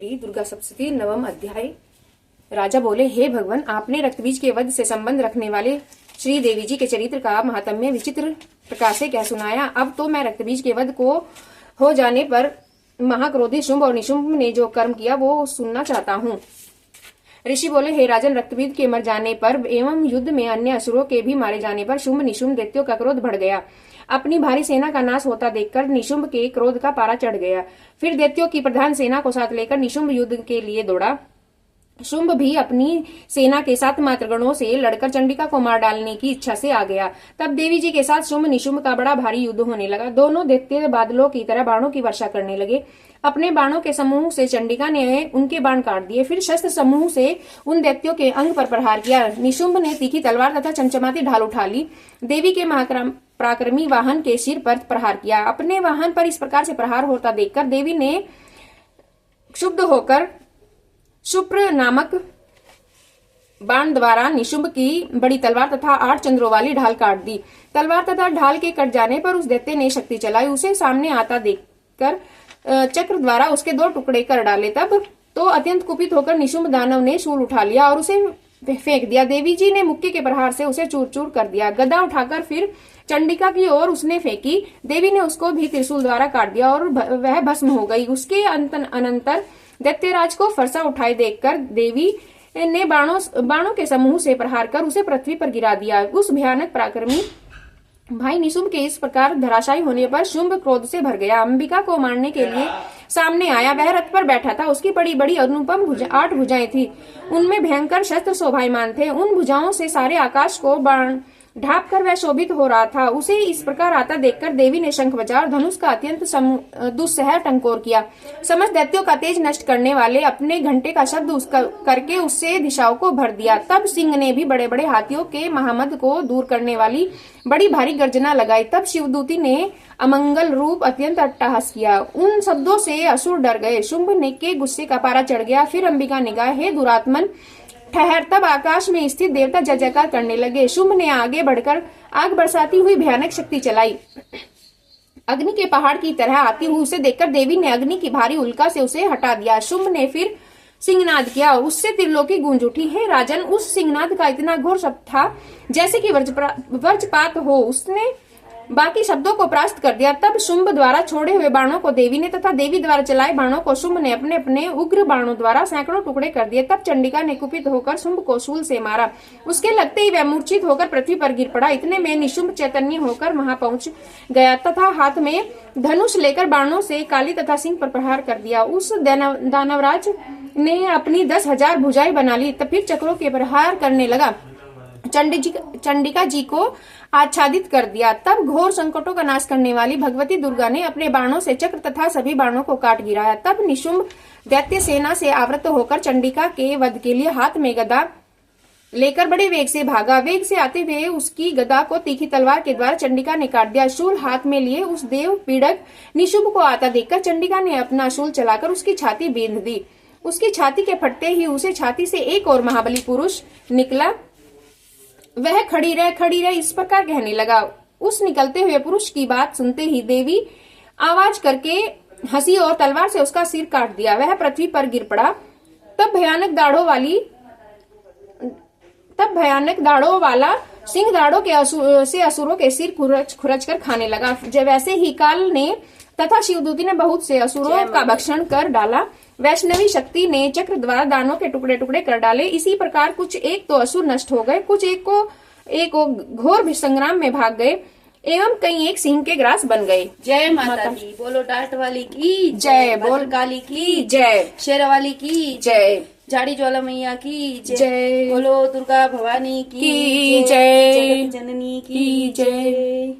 दुर्गा सप्तशती नवम अध्याय। राजा बोले, हे भगवान, आपने रक्तबीज के वध से संबंध रखने वाले श्री देवी जी के चरित्र का महात्म्य विचित्र प्रकार से क्या सुनाया। अब तो मैं रक्तबीज के वध को हो जाने पर महाक्रोधी शुंभ और निशुंभ ने जो कर्म किया वो सुनना चाहता हूँ। ऋषि बोले, हे राजन, रक्तबीज के मर जाने पर एवं युद्ध में अन्य असुरों के भी मारे जाने पर शुंभ निशुंभ दैत्यों का क्रोध बढ़ गया। अपनी भारी सेना का नाश होता देखकर निशुंभ के क्रोध का पारा चढ़ गया। फिर दैत्यों की प्रधान सेना को साथ लेकर निशुंभ युद्ध के लिए दौड़ा। शुंभ भी अपनी सेना के साथ मातृगणों से लड़कर चंडिका को मार डालने की इच्छा से आ गया। तब देवी जी के साथ शुंभ निशुंभ का बड़ा भारी युद्ध होने लगा। दोनों दैत्य बादलों की तरह बाणों की वर्षा करने लगे। अपने बाणों के समूह से चंडिका ने उनके बाण काट दिए। फिर शस्त्र समूह से उन दैत्यों के अंग पर प्रहार किया। निशुंभ ने तीखी तलवार तथा चमचमाती ढाल उठा ली। देवी के पराक्रमी वाहन के सिर पर प्रहार किया। अपने वाहन पर इस प्रकार से प्रहार होता देखकर देवी ने क्षुब्ध होकर शुप्र नामक बाण द्वारा निशुंभ की बड़ी तलवार तथा 8 चंद्रों वाली ढाल काट दी। तलवार तथा ढाल के कट जाने पर उस दैत्य ने शक्ति चलाई। उसे सामने आता देखकर चक्र द्वारा उसके 2 टुकड़े कर डाले। तब तो अत्यंत कुपित होकर निशुंभ दानव ने शूल उठा लिया और उसे फेंक दिया। देवी जी ने मुक्के के प्रहार से उसे चूर चूर कर दिया। गदा उठाकर फिर चंडिका की ओर उसने फेंकी। देवी ने उसको भी त्रिशूल द्वारा काट दिया और वह भस्म हो गई। उसके अनंतर दैत्यराज को फरसा उठाए देखकर देवी ने बाणों के समूह से प्रहार कर उसे पृथ्वी पर गिरा दिया। उस भयानक पराक्रमी भाई निशुंभ के इस प्रकार धराशायी होने पर शुंभ क्रोध से भर गया। अंबिका को मारने के लिए सामने आया। वह रथ पर बैठा था। उसकी बड़ी बड़ी अनुपम 8 भुजाएं थी। उनमें भयंकर शस्त्र शोभायमान थे। उन भुजाओं से सारे आकाश को बाण ढाप कर वह शोभित हो रहा था। उसे इस प्रकार आता देखकर देवी ने शंख बजा और धनुष का अत्यंत दुस्सह टंकोर किया। समस्त दैत्यों का तेज नष्ट करने वाले अपने घंटे का शब्द करके उससे दिशाओं को भर दिया। तब सिंह ने भी बड़े बड़े हाथियों के महामद को दूर करने वाली बड़ी भारी गर्जना लगाई। तब शिवदूती ने अमंगल रूप अत्यंत अट्टहास किया। उन शब्दों से असुर डर गए। शुंभ ने के गुस्से का पारा चढ़ गया। फिर अंबिका ने कहा, हे दुरात्मन, ठहर। तब आकाश में स्थित देवता जय जयकार करने लगे। शुंभ ने आगे बढ़कर आग बरसाती हुई भयानक शक्ति चलाई। अग्नि के पहाड़ की तरह आती हुई उसे देखकर देवी ने अग्नि की भारी उल्का से उसे हटा दिया। शुंभ ने फिर सिंहनाद किया। उससे त्रिलोकी गूंज उठी। हे राजन, उस सिंहनाद का इतना घोर शब्द था जैसे कि वज्रपात हो। उसने बाकी शब्दों को परास्त कर दिया। तब शुंभ द्वारा छोड़े हुए बाणों को देवी ने तथा देवी द्वारा चलाए बाणों को शुंभ ने अपने अपने उग्र बाणों द्वारा सैकड़ों टुकड़े कर दिए। तब चंडिका ने कुपित होकर शुंभ को शूल से मारा। उसके लगते ही वह मूर्छित होकर पृथ्वी पर गिर पड़ा। इतने में निशुंभ चैतन्य होकर वहां पहुंच गया तथा हाथ में धनुष लेकर बाणों से काली तथा सिंह पर प्रहार कर दिया। उस दानवराज ने अपनी 10,000 भुजाएं बना ली। तब फिर चक्रों के प्रहार करने लगा। चंडिका जी को आच्छादित कर दिया। तब घोर संकटों का नाश करने वाली भगवती दुर्गा ने अपने बाणों से चक्र तथा सभी बाणों को काट गिराया। तब निशुंभ दैत्य सेना से आवृत होकर चंडिका के वध के लिए हाथ में गदा लेकर बड़े वेग से भागा। वेग से आते हुए उसकी गदा को तीखी तलवार के द्वारा चंडिका ने काट दिया। शूल हाथ में लिए उस देव पीड़क निशुंभ को आता देखकर चंडिका ने अपना शूल चलाकर उसकी छाती बींध दी। उसकी छाती के फटते ही उसे छाती से एक और महाबली पुरुष निकला। वह खड़ी रह इस प्रकार कहने लगा। उस निकलते हुए पुरुष की बात सुनते ही देवी आवाज करके हंसी और तलवार से उसका सिर काट दिया। वह पृथ्वी पर गिर पड़ा। तब भयानक दाढ़ों वाला सिंह दाढ़ों के असुरों के सिर खुरच कर खाने लगा। वैसे ही काल ने तथा शिवदूती ने बहुत से असुरों का भक्षण कर डाला। वैष्णवी शक्ति ने चक्र द्वारा दानों के टुकड़े टुकड़े कर डाले। इसी प्रकार कुछ एक तो असुर नष्ट हो गए, कुछ एक घोर संग्राम में भाग गए एवं कई एक सिंह के ग्रास बन गए। जय माता दी। बोलो डांट वाली की जय, बोल काली की जय, शेर वाली की जय, झाड़ी ज्वाला मैया की जय, बोलो दुर्गा भवानी की जय, जगत जननी की जय।